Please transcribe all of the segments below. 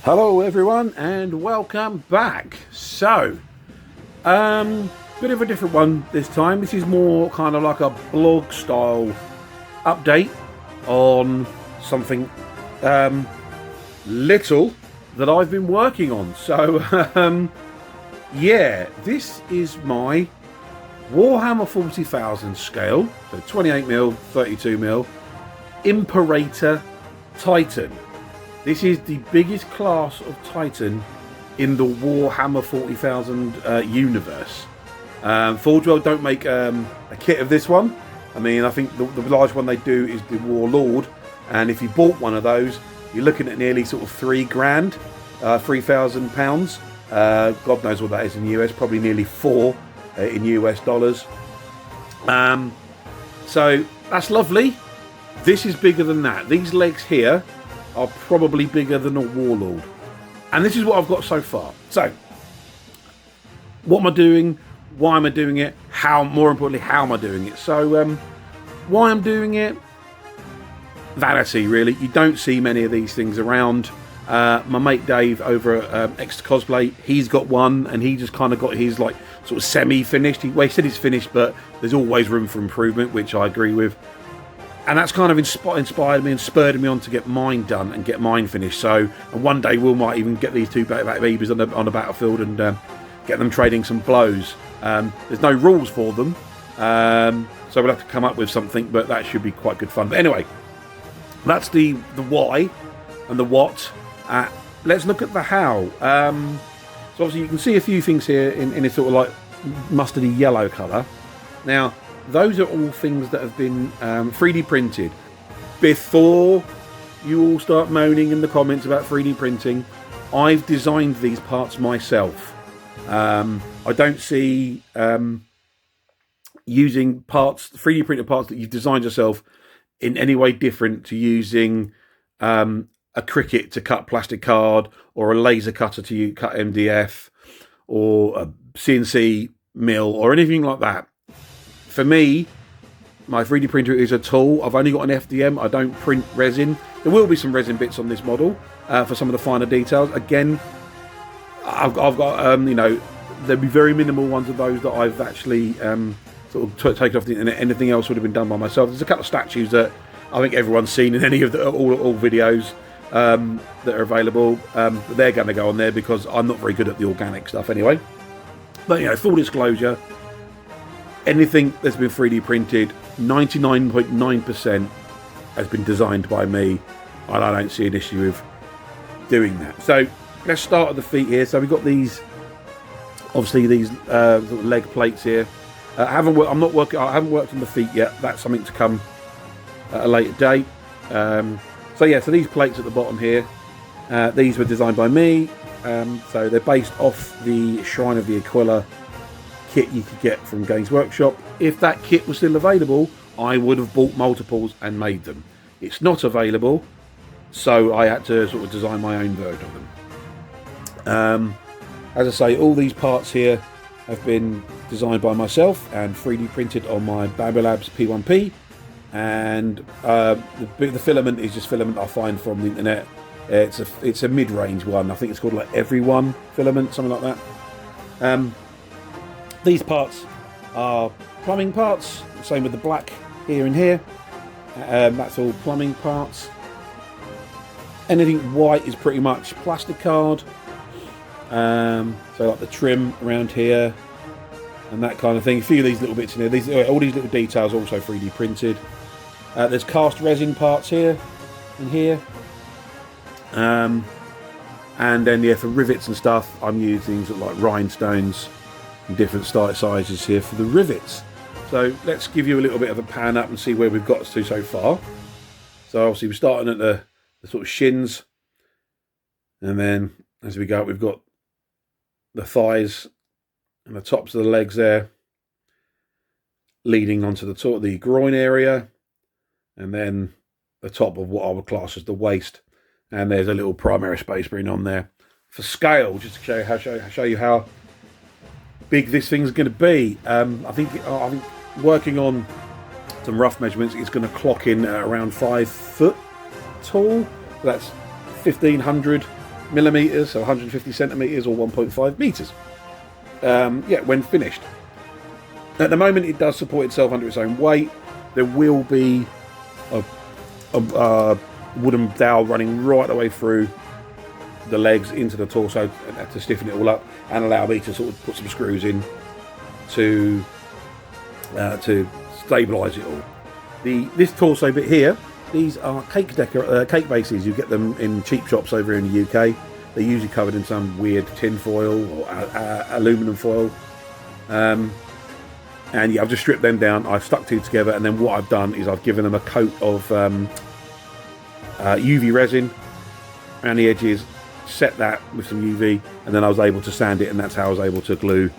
Hello everyone and welcome back. So, bit of a different one this time. This is more kind of like a blog style update on something little that I've been working on. So, yeah, this is my Warhammer 40,000 scale, so 28mm, 32mm, Imperator Titan. This is the biggest class of Titan in the Warhammer 40,000 universe. Forge World don't make a kit of this one. I mean, I think the large one they do is the Warlord, and if you bought one of those, you're looking at nearly sort of £3,000, £3,000. God knows what that is in US, probably nearly four in US dollars. So that's lovely. This is bigger than that. These legs here are probably bigger than a Warlord. And this is what I've got so far. So, what am I doing? Why am I doing it? More importantly, how am I doing it? So, why I'm doing it? Vanity, really. You don't see many of these things around. My mate Dave over at Extra Cosplay, he's got one, and he just kind of got his like sort of semi-finished. He said he's finished, but there's always room for improvement, which I agree with. And that's kind of inspired me and spurred me on to get mine done and get mine finished. So, and one day we might even get these two babies on the battlefield and get them trading some blows. There's no rules for them, so we'll have to come up with something, but that should be quite good fun. But anyway, that's the why and the what. Let's look at the how. So obviously you can see a few things here in a sort of like mustardy yellow colour. Now, those are all things that have been 3D printed. Before you all start moaning in the comments about 3D printing, I've designed these parts myself. I don't see using 3D printed parts that you've designed yourself in any way different to using a Cricut to cut plastic card, or a laser cutter to cut MDF, or a CNC mill, or anything like that. For me, my 3D printer is a tool. I've only got an FDM. I don't print resin. There will be some resin bits on this model for some of the finer details. Again, I've got, you know, there'll be very minimal ones of those that I've actually sort of taken off, and anything else would have been done by myself. There's a couple of statues that I think everyone's seen in any of the all videos that are available. They're going to go on there because I'm not very good at the organic stuff anyway. But, you know, full disclosure, anything that's been 3D printed, 99.9% has been designed by me, and I don't see an issue with doing that. So let's start at the feet here. So we've got these, obviously these sort of leg plates here. I haven't worked on the feet yet. That's something to come at a later date. So yeah, so these plates at the bottom here, these were designed by me. So they're based off the Shrine of the Aquila kit you could get from Games Workshop. If that kit was still available, I would have bought multiples and made them. It's not available, so I had to sort of design my own version of them. As I say, all these parts here have been designed by myself and 3D printed on my Babylabs P1P, and the filament is just filament I find from the internet. It's a mid-range one. I think it's called like Everyone filament, something like that. These parts are plumbing parts, same with the black here and here. That's all plumbing parts. Anything white is pretty much plastic card. So like the trim around here and that kind of thing. A few of these little bits in here. All these little details are also 3D printed. There's cast resin parts here and here. And then, yeah, for rivets and stuff, I'm using sort of like rhinestones and different sizes here for the rivets. So let's give you a little bit of a pan up and see where we've got to so far. So obviously we're starting at the sort of shins, and then as we go, we've got the thighs and the tops of the legs there, leading onto the groin area, and then the top of what I would class as the waist. And there's a little primary space being on there for scale, just to show you how big this thing's going to be. I think working on some rough measurements, it's going to clock in at around 5 foot tall. That's 1500 millimeters, so 150 centimeters, or 1.5 meters. Yeah, when finished. At the moment, it does support itself under its own weight. There will be a wooden dowel running right the way through the legs into the torso to stiffen it all up and allow me to sort of put some screws in to stabilise it all. This torso bit here, these are cake bases. You get them in cheap shops over in the UK. They're usually covered in some weird tin foil or aluminium foil. And yeah, I've just stripped them down. I've stuck two together, and then what I've done is I've given them a coat of UV resin around the edges, set that with some UV, and then I was able to sand it, and that's how I was able to glue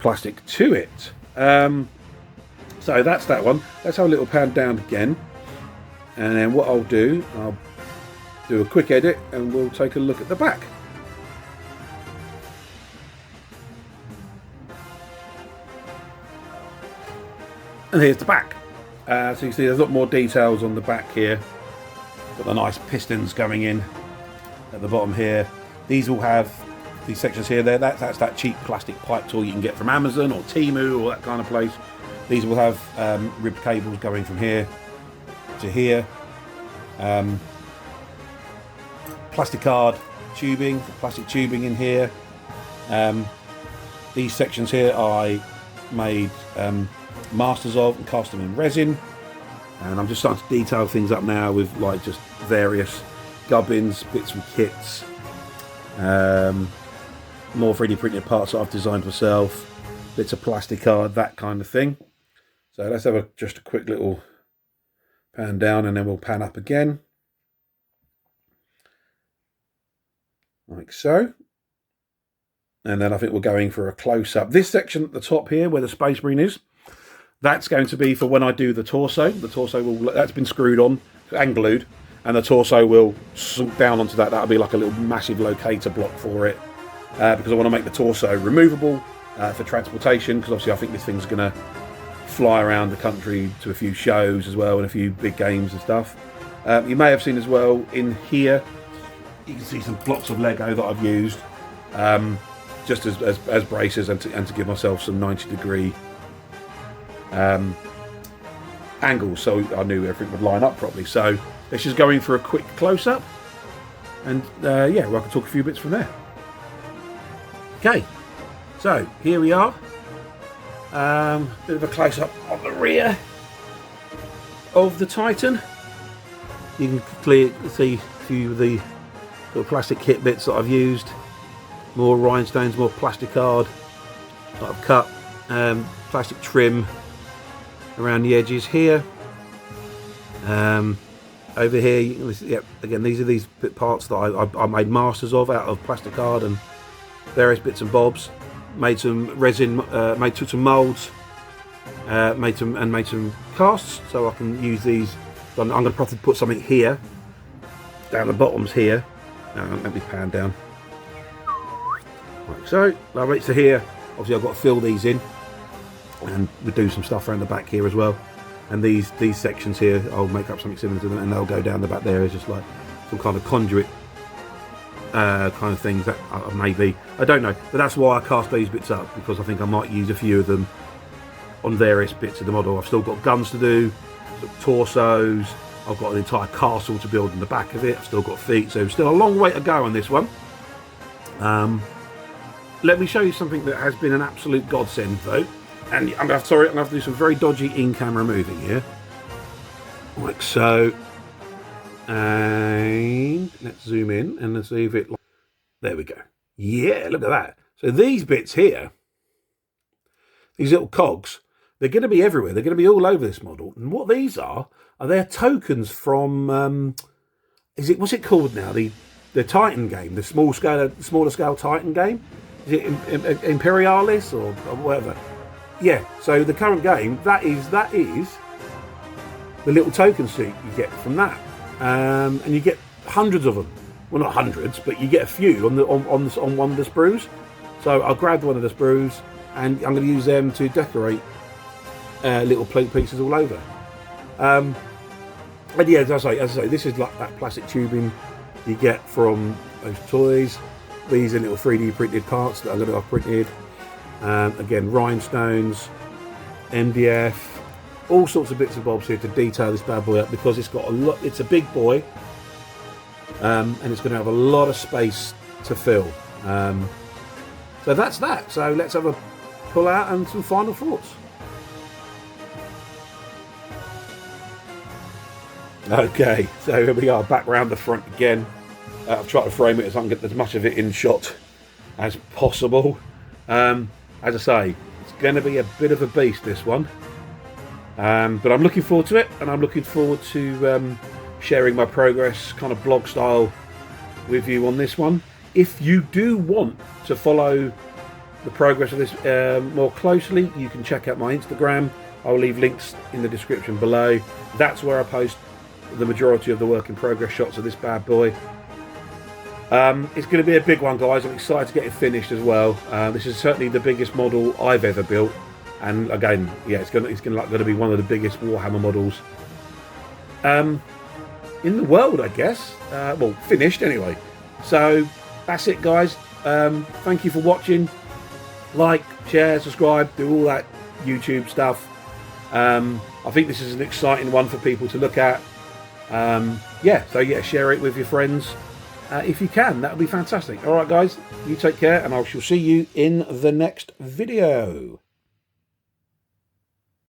plastic to it. So that's that one. Let's have a little pan down again, and then what I'll do a quick edit, and we'll take a look at the back. And here's the back. So you can see there's a lot more details on the back here. Got the nice pistons going in at the bottom here. These will have these sections here. That's that cheap plastic pipe tool you can get from Amazon or Temu or that kind of place. These will have ribbed cables going from here to here. Plastic card tubing, plastic tubing in here. These sections here I made masters of and cast them in resin, and I'm just starting to detail things up now with like just various gubbins, bits from kits, more 3D printed parts that I've designed myself, bits of plastic card, that kind of thing. So let's have just a quick little pan down, and then we'll pan up again like so. And then I think we're going for a close-up. This section at the top here where the Space Marine is, that's going to be for when I do the torso. The torso that's been screwed on and glued, and the torso will sink down onto that. That'll be like a little massive locator block for it, because I want to make the torso removable for transportation, because obviously I think this thing's going to fly around the country to a few shows as well and a few big games and stuff. You may have seen as well in here, you can see some blocks of Lego that I've used just as braces, and to give myself some 90-degree angles, so I knew everything would line up properly. So let's just go in for a quick close-up, and yeah, well, I can talk a few bits from there. Okay, so here we are. Bit of a close-up on the rear of the Titan. You can clearly see a few of the sort of plastic kit bits that I've used. More rhinestones, more plastic card that I've cut, plastic trim around the edges here. Over here, you can see, again, these are these parts that I made masters of out of plastic card and various bits and bobs. Made some resin, took some moulds, made some casts, so I can use these. I'm going to probably put something here, down the bottoms here. Let me pan down. Like so, lovely. So here, obviously I've got to fill these in, and we do some stuff around the back here as well. And these sections here, I'll make up something similar to them, and they'll go down the back there as just like some kind of conduit kind of things that maybe, I don't know, but that's why I cast these bits up, because I think I might use a few of them on various bits of the model. I've still got guns to do, torsos, I've got an entire castle to build in the back of it, I've still got feet, so still a long way to go on this one. Let me show you something that has been an absolute godsend though, and I'm going to have to do some very dodgy in-camera moving here, like so. And let's zoom in and let's see if it, there we go. Yeah, look at that. So these bits here, these little cogs, they're going to be everywhere. They're going to be all over this model. And what these are their tokens from, what's it called now? The Titan game, the smaller scale Titan game. Is it Imperialis or whatever? Yeah, so the current game, that is the little token sheet you get from that. And you get hundreds of them. Well, not hundreds, but you get a few on one of the sprues. So I grabbed one of the sprues, and I'm going to use them to decorate little plate pieces all over. And yeah, as I say, this is like that plastic tubing you get from those toys. These are little 3D printed parts that I'm going to have printed. Again, rhinestones, MDF, all sorts of bits and bobs here to detail this bad boy up, because it's got a lot. It's a big boy, and it's going to have a lot of space to fill. So that's that. So let's have a pull out and some final thoughts. Okay, so here we are, back round the front again. I've tried to frame it so I can get as much of it in shot as possible. As I say, it's going to be a bit of a beast, this one. But I'm looking forward to it, and I'm looking forward to sharing my progress, kind of blog style, with you on this one. If you do want to follow the progress of this more closely, you can check out my Instagram. I'll leave links in the description below. That's where I post the majority of the work in progress shots of this bad boy. It's going to be a big one, guys. I'm excited to get it finished as well. This is certainly the biggest model I've ever built, and again, yeah, it's going to be one of the biggest Warhammer models in the world, I guess. Well, finished anyway. So that's it, guys. Thank you for watching. Like, share, subscribe, do all that YouTube stuff. I think this is an exciting one for people to look at. So share it with your friends if you can. That would be fantastic. All right, guys, you take care, and I shall see you in the next video.